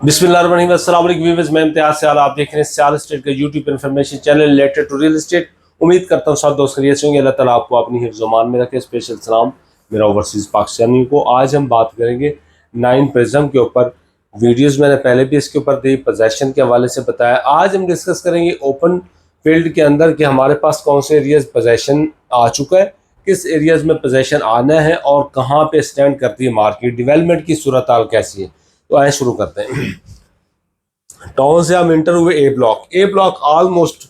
बिस्मिल्लाहिर्रहमानिर्रहीम। अस्सलाम वालेकुम व्यूअर्स, मैं इम्तियाज सियाल, आप देख रहे हैं सियाल स्टेट का YouTube information channel related to real estate. उम्मीद करता हूँ सब दोस्त खैरियत से होंगे। अल्लाह ताला आपको अपनी हिफ्ज़-ओ-मान में रखे। स्पेशल सलाम मेरा ओवरसीज़ पाकिस्तानियों को। आज हम बात करेंगे 9 प्रिज्म के ऊपर। वीडियोस मैंने पहले भी इसके ऊपर दी, पोजेशन के हवाले से बताया। आज हम डिस्कस करेंगे ओपन फील्ड के अंदर कि हमारे पास कौन से एरियाज पोजेशन आ चुका है, किस एरियाज में पोजेशन आना है और कहाँ पे स्टैंड करती है मार्केट, डेवलपमेंट की सूरत हाल कैसी है। तो आए शुरू करते हैं। टाउन से हम इंटर हुए ए ब्लॉक ऑलमोस्ट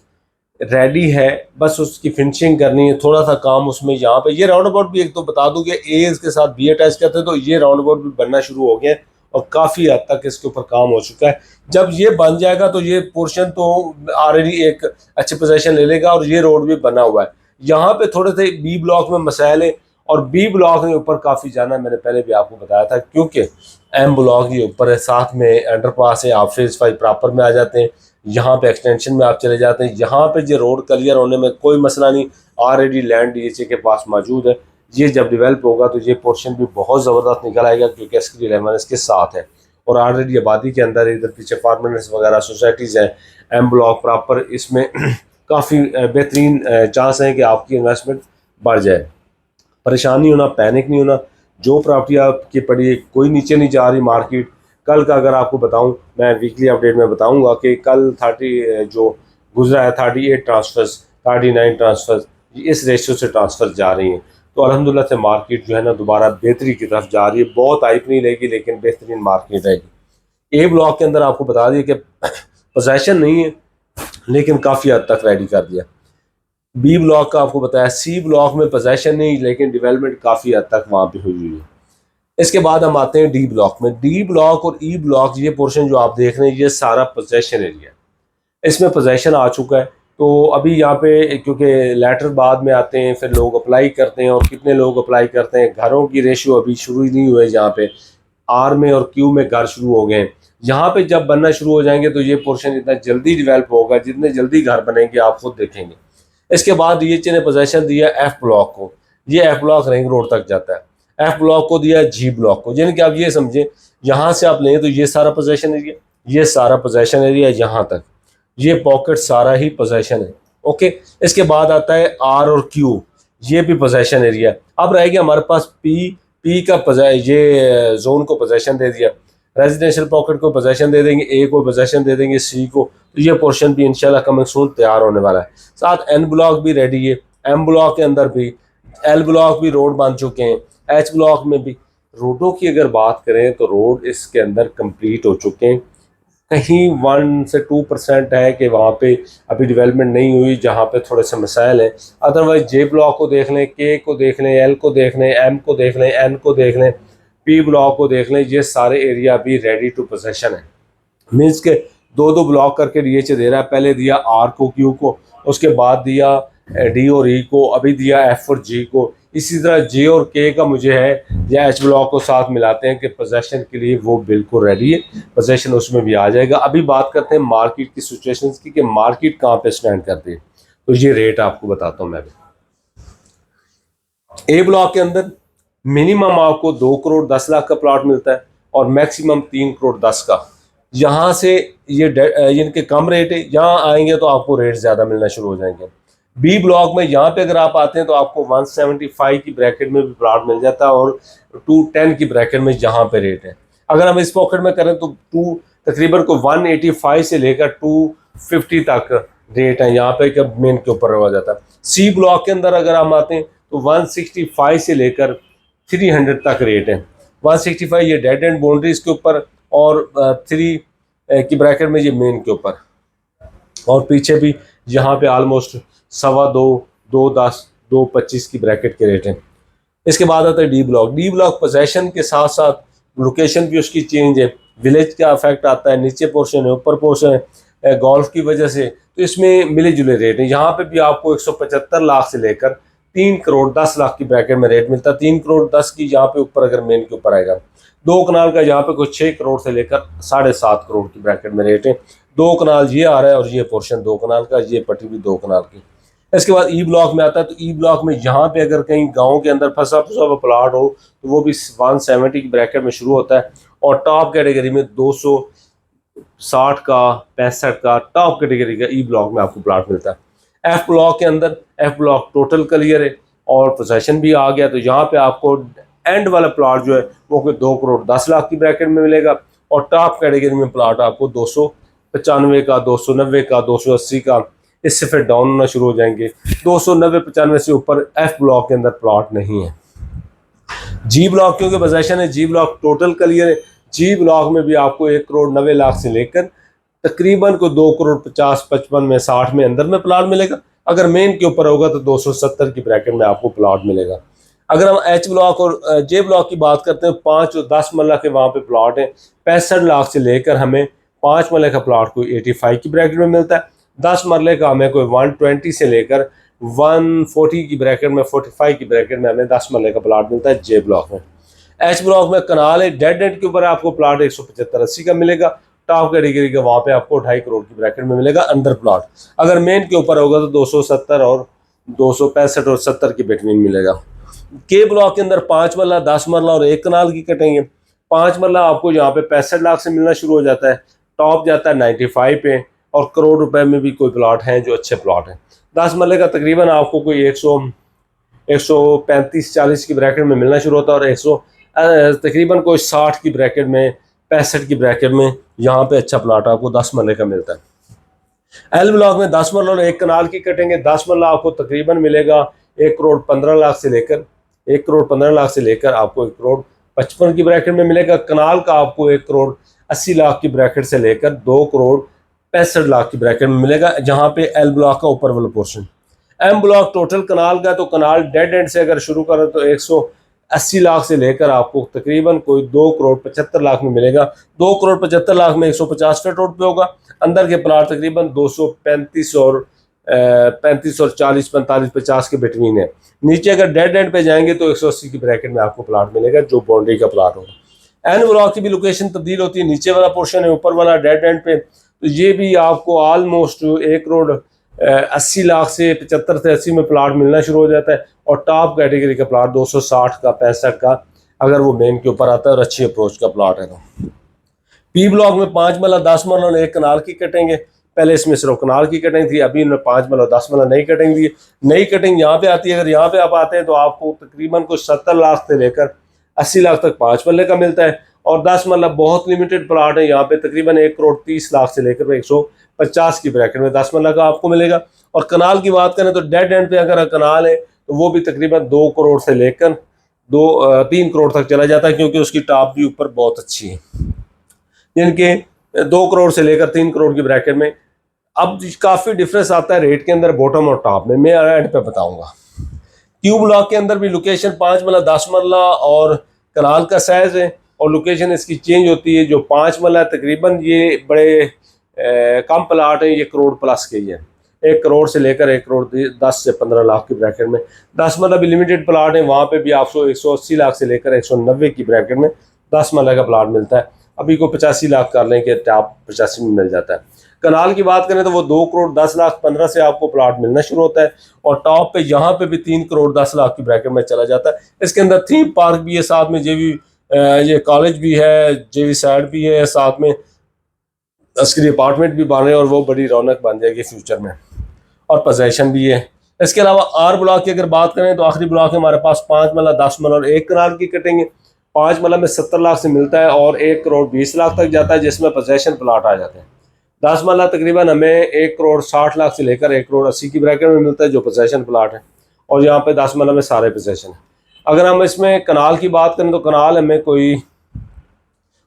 रेडी है, बस उसकी फिनिशिंग करनी है, थोड़ा सा काम उसमें। यहाँ पे ये राउंड अबाउट भी एक तो बता दूं कि ए के साथ बी अटैच करते हैं, तो ये राउंड अबाउट भी बनना शुरू हो गया और काफ़ी हद तक इसके ऊपर काम हो चुका है। जब ये बन जाएगा तो ये पोर्शन तो ऑलरेडी एक अच्छे पोजीशन ले लेगा और ये रोड भी बना हुआ है। यहाँ पे थोड़े से बी ब्लॉक में मसाइल है और बी ब्लॉक के ऊपर काफ़ी जाना मैंने पहले भी आपको बताया था, क्योंकि एम ब्लॉक ये ऊपर है, साथ में अंडरपास है, आप फेज 5 प्रॉपर में आ जाते हैं, यहाँ पे एक्सटेंशन में आप चले जाते हैं। यहाँ पे जो रोड क्लियर होने में कोई मसला नहीं, ऑलरेडी लैंड डीएचए के पास मौजूद है। ये जब डेवलप होगा तो ये पोर्शन भी बहुत ज़बरदस्त निकल आएगा, क्योंकि एसक्री 11 इसके साथ है और ऑलरेडी आबादी के अंदर इधर पीछे फार्मेंट्स वगैरह सोसाइटीज़ हैं। एम ब्लॉक प्रॉपर इसमें काफ़ी बेहतरीन चांस है कि आपकी इन्वेस्टमेंट बढ़ जाए। परेशानी होना, पैनिक नहीं होना। जो प्रॉपर्टी आपकी पड़ी है, कोई नीचे नहीं जा रही मार्केट। कल का अगर आपको बताऊं, मैं वीकली अपडेट में बताऊंगा कि कल 30 जो गुजरा है 38 ट्रांसफ़र्स, 39 ट्रांसफ़र्स इस रेशियो से ट्रांसफ़र जा रही हैं। तो अल्हम्दुलिल्लाह से मार्केट जो है ना दोबारा बेहतरी की तरफ जा रही है। बहुत हाइप नहीं रहेगी लेकिन बेहतरीन मार्केट रहेगी। ए ब्लॉक के अंदर आपको बता दिया कि पोजीशन नहीं है लेकिन काफ़ी हद तक रेडी कर दिया। बी ब्लॉक का आपको बताया। सी ब्लॉक में पोजीशन नहीं लेकिन डेवलपमेंट काफ़ी हद तक वहाँ पे हुई है। इसके बाद हम आते हैं डी ब्लॉक में। डी ब्लॉक और ई ब्लॉक, ये पोर्शन जो आप देख रहे हैं ये सारा पोजेशन एरिया, इसमें पोजेशन आ चुका है। तो अभी यहाँ पे क्योंकि लेटर बाद में आते हैं, फिर लोग अप्लाई करते हैं और कितने लोग अप्लाई करते हैं, घरों की रेशियो अभी शुरू ही नहीं हुए। यहाँ पे आर में और क्यू में घर शुरू हो गए हैं। यहाँ पे जब बनना शुरू हो जाएंगे तो ये पोर्शन इतना जल्दी डेवलप होगा, जितने जल्दी घर बनेंगे आप खुद देखेंगे। इसके बाद डीएचए ने पोजीशन दिया एफ ब्लॉक को। ये एफ ब्लॉक रिंग रोड तक जाता है। एफ ब्लॉक को दिया जी ब्लॉक को, यानी कि आप ये समझें यहाँ से आप लें तो ये सारा पोजीशन एरिया, ये सारा पोजीशन एरिया यहाँ तक, ये पॉकेट सारा ही पोजीशन है। ओके, इसके बाद आता है आर और क्यू, ये भी पोजीशन एरिया। अब रह गया हमारे पास पी का ये जोन को पोजीशन दे दिया, रेजिडेंशियल पॉकेट को पोजीशन दे देंगे, ए को पोजीशन दे देंगे, सी को। तो ये पोर्शन भी इंशाल्लाह कमिंग सून तैयार होने वाला है। साथ एन ब्लॉक भी रेडी है, एम ब्लॉक के अंदर भी, एल ब्लॉक भी रोड बन चुके हैं, एच ब्लॉक में भी। रोडों की अगर बात करें तो रोड इसके अंदर कंप्लीट हो चुके हैं। कहीं 1 से 2% है कि वहाँ पे अभी डेवलपमेंट नहीं हुई, जहाँ पे थोड़े से मसाइल हैं। अदरवाइज जे ब्लॉक को देख लें, के को देख लें, एल को देख लें, एम को देख लें, एन को देख लें, पी ब्लॉक को देख लें, ये सारे एरिया भी रेडी टू पोजीशन है। मीन्स के दो ब्लॉक करके डीएचए दे रहा है। पहले दिया आर को, क्यू को, उसके बाद दिया डी और ई को, अभी दिया एफ और जी को। इसी तरह जे और के का मुझे है या एच ब्लॉक को साथ मिलाते हैं कि पोजीशन के लिए वो बिल्कुल रेडी है, पोजीशन उसमें भी आ जाएगा। अभी बात करते हैं मार्केट की सिचुएशंस की कि मार्केट कहाँ पे स्टैंड करती है। तो ये रेट आपको बताता हूँ मैं भी। ए ब्लॉक के अंदर मिनिमम आपको 2 करोड़ 10 लाख का प्लॉट मिलता है और मैक्सिमम 3 करोड़ 10 का। यहाँ से ये इनके कम रेट है, यहाँ आएंगे तो आपको रेट ज़्यादा मिलना शुरू हो जाएंगे। बी ब्लॉक में यहाँ पे अगर आप आते हैं तो आपको 175 की ब्रैकेट में भी प्लॉट मिल जाता है और 210 की ब्रैकेट में यहाँ पे रेट है। अगर हम इस पॉकेट में करें तो तकरीबन को 185 से लेकर 250 तक रेट है यहाँ पे, कब मेन के ऊपर रहा जाता है। सी ब्लॉक के अंदर अगर हम आते हैं तो 165 से लेकर 300 तक रेट है। 165 ये डेड एंड बाउंड्रीज के ऊपर और 3 की ब्रैकेट में ये मेन के ऊपर, और पीछे भी यहाँ पे ऑलमोस्ट 2.25, 2.10, 2.25 की ब्रैकेट के रेट हैं। इसके बाद आता है D block. D block position के साथ साथ लोकेशन भी उसकी चेंज है, विलेज का इफेक्ट आता है, नीचे पोर्शन है, ऊपर पोर्शन है, गोल्फ की वजह से, तो इसमें मिले जुले रेट हैं। यहाँ पे भी आपको 175 लाख से लेकर 3 करोड़ 10 लाख की ब्रैकेट में रेट मिलता है। 3 करोड़ 10 की यहाँ पे ऊपर अगर मेन के ऊपर आएगा। 2 कनाल का यहाँ पे कुछ 6 करोड़ से लेकर 7.5 करोड़ की ब्रैकेट में रेट है। 2 कनाल ये आ रहा है और ये पोर्शन 2 कनाल का, ये पट्टी भी 2 कनाल की। इसके बाद ई ब्लॉक में आता है, तो ई ब्लॉक में यहाँ पे अगर कहीं गांव के अंदर फंसा प्लाट हो तो वो भी 170 की ब्रैकेट में शुरू होता है और टॉप कैटेगरी में 200 60 का 65 का टॉप कैटेगरी का ई ब्लॉक में आपको प्लाट मिलता है। एफ ब्लॉक के अंदर एफ ब्लॉक टोटल क्लियर है और पोजेशन भी आ गया, तो यहाँ पे आपको एंड वाला प्लाट जो है वो 2 करोड़ 10 लाख की ब्रैकेट में मिलेगा और टॉप कैटेगरी में प्लाट आपको 295 का, 290 का, 280 का, इससे फिर डाउन होना शुरू हो जाएंगे। 290-95 से ऊपर एफ ब्लॉक के अंदर प्लाट नहीं है। जी ब्लॉक क्योंकि पोजेशन है, जी ब्लॉक टोटल क्लियर है। जी ब्लॉक में भी आपको 1 करोड़ 90 लाख से लेकर तकरीबन को 2 करोड़ 50, 55 में, 60 में अंदर में प्लाट मिलेगा। अगर मेन के ऊपर होगा तो 270 की ब्रैकेट में आपको प्लाट मिलेगा। अगर हम एच ब्लॉक और जे ब्लॉक की बात करते हैं, 5 और 10 मरला के वहाँ पे प्लाट हैं। 65 लाख से लेकर हमें 5 मरले का प्लाट कोई 85 की ब्रैकेट में मिलता है। 10 मरले का हमें कोई 120 से लेकर 140 की ब्रैकेट में, 45 की ब्रैकेट में हमें 10 मरले का प्लाट मिलता है जे ब्लॉक में। एच ब्लॉक में कनाल है, डेड एंड के ऊपर आपको प्लाट 175-80 का मिलेगा। टॉप कैटेगरी का वहाँ पे आपको 2.5 करोड़ की ब्रैकेट में मिलेगा अंदर प्लाट। अगर मेन के ऊपर होगा तो 270 और 265 और 70 के बिटवीन मिलेगा। के ब्लॉक के अंदर 5 मरला, 10 मरला और 1 कनाल की कटेंगे। 5 मरला आपको यहाँ पे 65 लाख से मिलना शुरू हो जाता है, टॉप जाता है 95 पे और करोड़ रुपए में भी कोई प्लाट हैं जो अच्छे प्लाट हैं। 10 मरले का तकरीबन आपको कोई 135-40 की ब्रैकेट में मिलना शुरू होता है और 100 तकरीबन कोई 60 की ब्रैकेट में, 65 की ब्रैकेट में यहाँ पे अच्छा प्लाट आपको 10 मरले का मिलता है। एल ब्लॉक में 10 मरला और 1 कनाल की कटेंगे। 10 मरला आपको तकरीबन मिलेगा 1 करोड़ 15 लाख से लेकर 1 करोड़ 15 लाख से लेकर आपको 1 करोड़ 55 की ब्रैकेट में मिलेगा। कनाल का आपको 1 करोड़ 80 लाख की ब्रैकेट से लेकर 2 करोड़ 65 लाख की ब्रैकेट में मिलेगा, जहाँ पे एल ब्लॉक का ऊपर वाला पोर्शन। एम ब्लॉक टोटल कनाल का, तो कनाल डेड एंड से अगर शुरू करें तो 180 लाख से लेकर आपको तकरीबन कोई 2 करोड़ 75 लाख में मिलेगा। 2 करोड़ 75 लाख में 150 फीट रोड पे होगा। अंदर के प्लाट तकरीबन 235 और 35 और 40, 45, 50 के बिटवीन है। नीचे अगर डेड एंड पे जाएंगे तो 180 की ब्रैकेट में आपको प्लाट मिलेगा जो बाउंड्री का प्लाट होगा। एन ब्लॉक की भी लोकेशन तब्दील होती है, नीचे वाला पोर्शन है, ऊपर वाला डेड एंड पे, तो ये भी आपको ऑलमोस्ट 1 करोड़ 80 लाख से 75 से 80 में प्लाट मिलना शुरू हो जाता है और टॉप कैटेगरी का प्लाट 260 का, 65 का, अगर वो मेन के ऊपर आता है और अच्छी अप्रोच का प्लाट है। तो पी ब्लॉक में 5 मरला, 10 मरला और 1 कनाल की कटेंगे। पहले इसमें सिर्फ कनाल की कटिंग थी, अभी इन्होंने 5 मरला 10 मरला नई कटिंग दी। नई कटिंग यहाँ पे आती है, अगर यहाँ पे आप आते हैं तो आपको तकरीबन कुछ 70 लाख से लेकर 80 लाख तक 5 मरले का मिलता है और 10 मरला बहुत लिमिटेड प्लाट है, यहाँ पे तकरीबन 1 करोड़ 30 लाख से लेकर 150 की ब्रैकेट में 10 मरला का आपको मिलेगा। और कनाल की बात करें तो डेड एंड पे अगर कनाल है तो वो भी तकरीबन 2 करोड़ से लेकर 3 करोड़ तक चला जाता है, क्योंकि उसकी टॉप भी ऊपर बहुत अच्छी है, जिनके 2 करोड़ से लेकर 3 करोड़ की ब्रैकेट में। अब काफ़ी डिफरेंस आता है रेट के अंदर बॉटम और टॉप में, मैं एंड पे बताऊंगा। क्यू ब्लॉक के अंदर भी लोकेशन 5 मरला, 10 मरला और कनाल का साइज है और लोकेशन इसकी चेंज होती है। जो 5 मरला तकरीबन ये बड़े कम प्लाट है, ये करोड़ प्लस के ही है, 1 करोड़ से लेकर 1 करोड़ 10 से 15 लाख की ब्रैकेट में। 10 मरला भी लिमिटेड प्लाट है, वहाँ पे भी आपको 180 लाख से लेकर 190 की ब्रैकेट में 10 मरला का प्लाट मिलता है। अभी को 85 लाख कर लें कि टॉप 85 में मिल जाता है। कनाल की बात करें तो वो 2 करोड़ 10 लाख 15 से आपको प्लाट मिलना शुरू होता है और टॉप पे यहाँ पे भी 3 करोड़ 10 लाख की ब्रैकेट में चला जाता है। इसके अंदर थीम पार्क भी है, साथ में जेवी ये कॉलेज भी है, जेवी साइड भी है, साथ में उसके लिए अपार्टमेंट भी बन रहे हैं और वो बड़ी रौनक बन जाएगी फ्यूचर में, और पोजीशन भी है। इसके अलावा आर ब्लॉक की अगर बात करें तो आखिरी ब्लॉक है हमारे पास 5 मरला, 10 मरला और 1 कनाल की कटेंगे। 5 मरला में 70 लाख से मिलता है और 1 करोड़ 20 लाख तक जाता है, जिसमें पोजीशन प्लाट आ जाते हैं। 10 मरला तकरीबन हमें 1 करोड़ 60 लाख से लेकर 1 करोड़ 80 की ब्रैकेट में मिलता है, जो पोजीशन प्लाट है, और यहाँ पे 10 मरला में सारे पोजीशन है। अगर हम इसमें कनाल की बात करें तो कनाल हमें कोई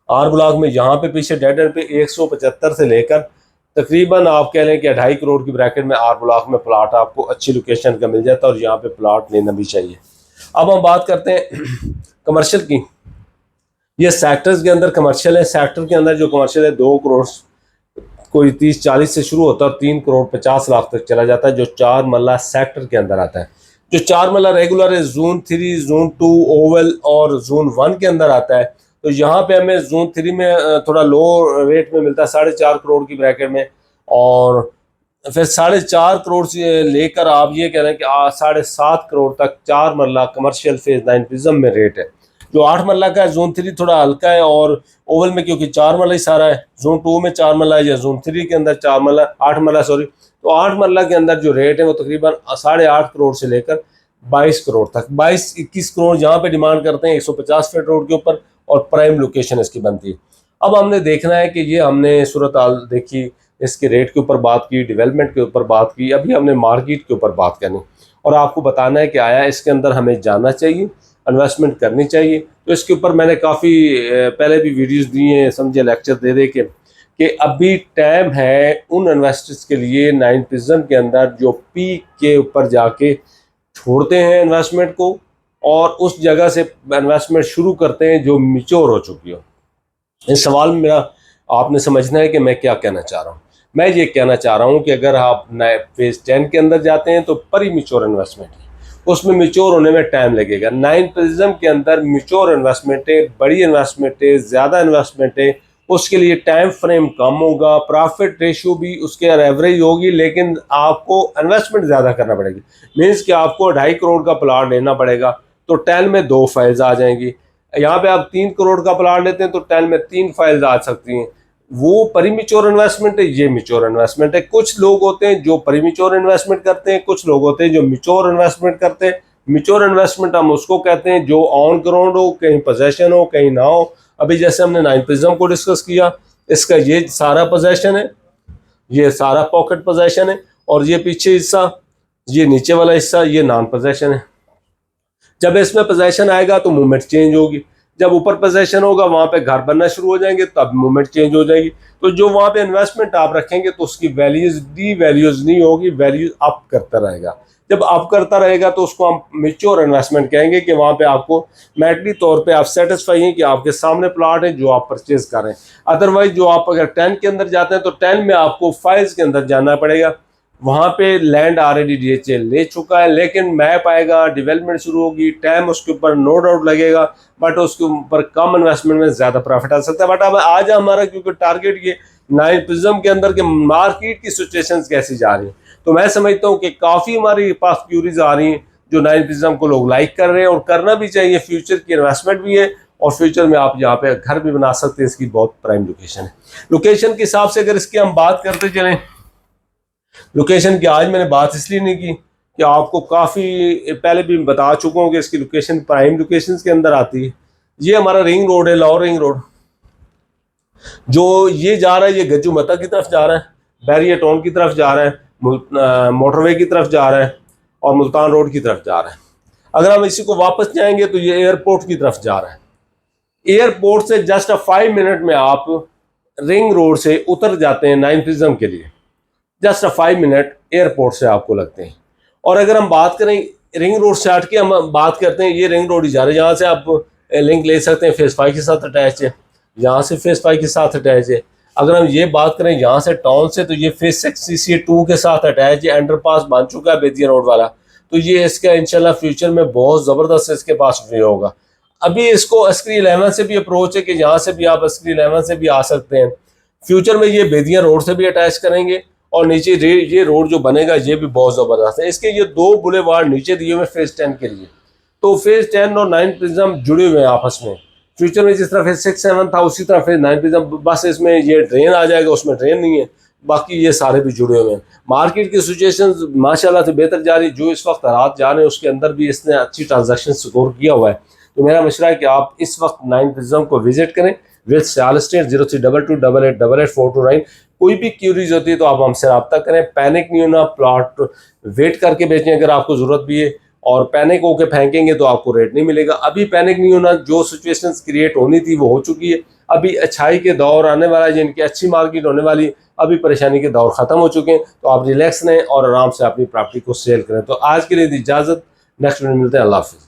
आर ब्लॉक में यहाँ पे पीछे डेड एंड पे 175 से लेकर तकरीबन आप कह लें कि 2.5 करोड़ की ब्रैकेट में आर ब्लॉक में प्लाट आपको अच्छी लोकेशन का मिल जाता है और यहाँ पे प्लाट लेना भी चाहिए। अब हम बात करते हैं कमर्शियल की। ये सेक्टर्स के अंदर कमर्शियल है, सेक्टर के अंदर जो कमर्शियल है 2 करोड़ कोई 30-40 से शुरू होता है और 3 करोड़ 50 लाख तक चला जाता है, जो 4 मरला सेक्टर के अंदर आता है। जो 4 मरला रेगुलर है जोन 3, जोन 2, ओवल और जोन 1 के अंदर आता है, तो यहाँ पे हमें जोन 3 में थोड़ा लो रेट में मिलता है 4.5 करोड़ की ब्रैकेट में, और फिर 4.5 करोड़ से लेकर आप ये कह रहे हैं कि 7.5 करोड़ तक 4 मरला कमर्शियल फेज 9 प्रिज्म में रेट है। जो 8 मरला का है, जोन 3 थोड़ा हल्का है, और ओवल में क्योंकि 4 मरला ही सारा है, जोन 2 में 4 मरला है या जोन 3 के अंदर 4 मरला 8 मरला सॉरी, तो 8 मरला के अंदर जो रेट है वो तकरीबन 8.5 करोड़ से लेकर 22 करोड़ तक, 22-21 करोड़ यहाँ पे डिमांड करते हैं 150 फीट रोड के ऊपर, और प्राइम लोकेशन इसकी बनती है। अब हमने देखना है कि ये हमने सूरत हाल देखी, इसके रेट के ऊपर बात की, डेवलपमेंट के ऊपर बात की, अभी हमने मार्केट के ऊपर बात करनी और आपको बताना है कि आया इसके अंदर हमें जाना चाहिए, इन्वेस्टमेंट करनी चाहिए। तो इसके ऊपर मैंने काफ़ी पहले भी वीडियोस दिए हैं, समझे लेक्चर दे दे कि अभी टाइम है उन इन्वेस्टर्स के लिए 9 प्रिज्म के अंदर जो पीक के ऊपर जाके छोड़ते हैं इन्वेस्टमेंट को और उस जगह से इन्वेस्टमेंट शुरू करते हैं जो मिच्योर हो चुकी हो। इस सवाल में मेरा आपने समझना है कि मैं क्या कहना चाह रहा हूँ। मैं ये कहना चाह रहा हूँ कि अगर आप नए फेज 10 के अंदर जाते हैं तो परी मिच्योर इन्वेस्टमेंट है, उसमें मिच्योर होने में टाइम लगेगा। 9 प्रिज्म के अंदर मिच्योर इन्वेस्टमेंट है, बड़ी इन्वेस्टमेंट है, ज़्यादा इन्वेस्टमेंट है, उसके लिए टाइम फ्रेम कम होगा, प्रॉफिट रेशियो भी उसके एवरेज होगी, लेकिन आपको इन्वेस्टमेंट ज़्यादा करना पड़ेगी। मीन्स कि आपको 2.5 करोड़ का प्लाट लेना पड़ेगा तो 10 में 2 फाइल्स आ जाएंगी। यहाँ पे आप 3 करोड़ का प्लाट लेते हैं तो 10 में 3 फाइल्स आ सकती हैं। वो परिमिच्योर इन्वेस्टमेंट है, ये मिच्योर इन्वेस्टमेंट है। कुछ लोग होते हैं जो परिमिच्योर इन्वेस्टमेंट करते हैं, कुछ लोग होते हैं जो मिच्योर इन्वेस्टमेंट करते हैं। मिच्योर इन्वेस्टमेंट हम उसको कहते हैं जो ऑन ग्राउंड हो, कहीं पोजेशन हो, कहीं ना हो। अभी जैसे हमने 9 प्रिज्म को डिस्कस किया, इसका ये सारा पोजेशन है, ये सारा पॉकेट पोजेशन है, और ये पीछे हिस्सा, ये नीचे वाला हिस्सा, ये नॉन पोजेशन है। जब इसमें पोजेशन आएगा तो मूवमेंट चेंज होगी, जब ऊपर पोजेशन होगा वहां पे घर बनना शुरू हो जाएंगे तब मूवमेंट चेंज हो जाएगी। तो जो वहां पे इन्वेस्टमेंट आप रखेंगे तो उसकी वैल्यूज डी वैल्यूज नहीं होगी, वैल्यूज अप करता रहेगा। जब अप करता रहेगा तो उसको हम मेच्योर इन्वेस्टमेंट कहेंगे कि वहां पे आपको मैटली तौर पे आप सेटिस्फाई हैं कि आपके सामने प्लाट है जो आप परचेज कर रहे हैं। अदरवाइज जो आप अगर 10 के अंदर जाते हैं तो 10 में आपको फाइल्स के अंदर जाना पड़ेगा, वहाँ पे लैंड ऑलरेडी DHA ले चुका है, लेकिन मैप आएगा, डेवलपमेंट शुरू होगी, टाइम उसके ऊपर नो डाउट लगेगा, बट उसके ऊपर कम इन्वेस्टमेंट में ज़्यादा प्रॉफिट आ सकता है। बट अब आज हमारा क्योंकि टारगेट ये 9 प्रिज्म के अंदर के मार्केट की सिचुएशंस कैसी जा रही हैं, तो मैं समझता हूँ कि काफ़ी हमारे पास क्यूरीज आ रही हैं जो 9 प्रिज्म को लोग लाइक कर रहे हैं, और करना भी चाहिए। फ्यूचर की इन्वेस्टमेंट भी है और फ्यूचर में आप यहाँ पे घर भी बना सकते हैं। इसकी बहुत प्राइम लोकेशन है। लोकेशन के हिसाब से अगर इसकी हम बात करते चलें, लोकेशन की आज मैंने बात इसलिए नहीं की कि आपको काफ़ी पहले भी बता चुका हूँ कि इसकी लोकेशन प्राइम लोकेशंस के अंदर आती है। ये हमारा रिंग रोड है, लाहौर रिंग रोड, जो ये जा रहा है, ये गज्जू मता की तरफ जा रहा है, बैरिया टाउन की तरफ जा रहा है, मोटरवे की तरफ जा रहा है, और मुल्तान रोड की तरफ जा रहा है। अगर हम इसी को वापस जाएंगे तो ये एयरपोर्ट की तरफ जा रहा है। एयरपोर्ट से जस्ट 5 मिनट में आप रिंग रोड से उतर जाते हैं 9 प्रिज्म के लिए। जस्ट 5 मिनट एयरपोर्ट से आपको लगते हैं। और अगर हम बात करें रिंग रोड से हट के, हम बात करते हैं ये रिंग रोड ही जा रहे हैं, यहाँ से आप लिंक ले सकते हैं, फेस 5 के साथ अटैच है, यहाँ से फेस 5 के साथ अटैच है। अगर हम ये बात करें यहाँ से टाउन से, तो ये फेस 6 CCA2 के साथ अटैच है। अंडरपास बन चुका है बेतिया रोड वाला, तो ये इसका इंशाल्लाह फ्यूचर में बहुत ज़बरदस्त इसके पास वे होगा। अभी इसको अस्करी 11 से भी अप्रोच है कि यहाँ से भी आप अस्करी 11 से भी आ सकते हैं। फ्यूचर में ये बेतिया रोड से भी अटैच करेंगे, और नीचे ये रोड जो बनेगा ये भी बहुत ज़बरदस्त है। इसके ये 2 बुलेवार्ड नीचे दिए हुए फेज 10 के लिए, तो फेज 10 और 9 प्रिज्म जुड़े हुए हैं आपस में। फ्यूचर में जिस तरह फेज 6, 7 था उसी तरह फेज 9 प्रिज्म, बस इसमें ये ड्रेन आ जाएगा, उसमें ड्रेन नहीं है, बाकी ये सारे भी जुड़े हुए हैं। मार्केट की सिचुएशन माशाल्लाह से बेहतर जा रही है। जो इस वक्त हालात जा रहे हैं उसके अंदर भी इसने अच्छी ट्रांजेक्शन स्कोर किया हुआ है। तो मेरा मशवरा है कि आप इस वक्त 9 प्रिज्म को विजिट करें। विद सियाल स्टेट 0322888842 कोई भी क्यूरीज होती है तो आप हमसे रब्ता करें। पैनिक नहीं होना, प्लॉट वेट करके बेचें अगर आपको ज़रूरत भी है, और पैनिक होकर फेंकेंगे तो आपको रेट नहीं मिलेगा। अभी पैनिक नहीं होना, जो सिचुएशंस क्रिएट होनी थी वो हो चुकी है। अभी अच्छाई के दौर आने वाला है, जिनकी अच्छी मार्केट होने वाली, अभी परेशानी के दौर ख़त्म हो चुके हैं। तो आप रिलैक्स रहें और आराम से अपनी प्रॉपर्टी को सेल करें। तो आज के लिए इजाज़त, नेक्स्ट वीडियो मिलते हैं। अल्लाह हाफिज़।